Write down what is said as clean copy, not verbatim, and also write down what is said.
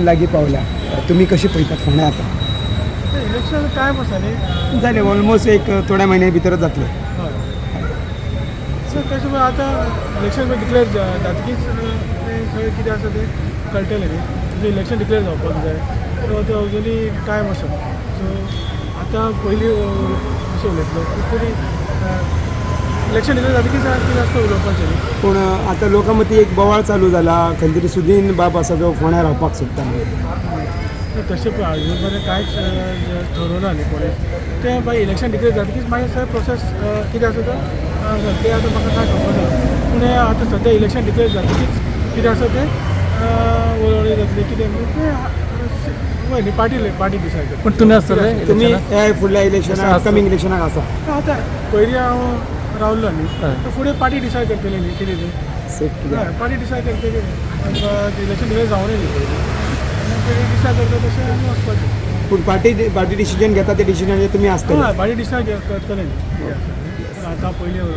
लागी पावल्या तुम्ही कशी पळयतात फोंड्या आता इलेक्शन टायम आसा न्ही जाले ऑलमोस्ट एक थोड्या महिन्या भितरच जातले हय सो तशें पळय आतां इलेक्शन डिक्लेअर जातकीच सगळें कितें आसा तें कळटलें न्ही म्हणजे इलेक्शन डिक्लेअर जावपाक जाय सो तो अजुनी टायम आसा सो आतां पयलीं अशें उलयतलो तरी इलेक्शन डिक्लेअर जातकीच कितें आसता उलोवपाचें न्ही पूण आता लोकां मदीं एक बोवाळ चालू जाला खंय तरी सुदीन बाब आसा जो फोंड्या रावपाक सोदता तशें पळय अजून पर्यंत कांयच ठरोवना न्ही कोणी तें मागीर इलेक्शन डिक्लेअर जातकीच मागीर सगळें प्रोसेस कितें आसा तो तें आतां म्हाका कांय खबर ना पूण हें आतां सद्या इलेक्शन डिक्लेअर जातकीच कितें आसा तें वळवळी जातली कितें तें हय न्ही पार्टी डिसायड करता पण तुम्ही असतले तुम्ही हे फुडल्या इलेक्शनाक अपकमिंग इलेक्शनाक आसा आतां पयलीं हांव रावल्लो न्ही तर फुडें पार्टी डिसायड करतली न्ही कितें तें सेट कितें हय पार्टी डिसायड करतली इलेक्शन डिक्लेअर जावंक न्ही पयलीं पयलीं डिसायड करता तशें आमी वचपाचें पूण पार्टी डिसिजन घेता ते डिसिजनाचेर तुमी आसतले हय पार्टी डिसायड करतले न्ही कितें आसा तें. आतां पयलीं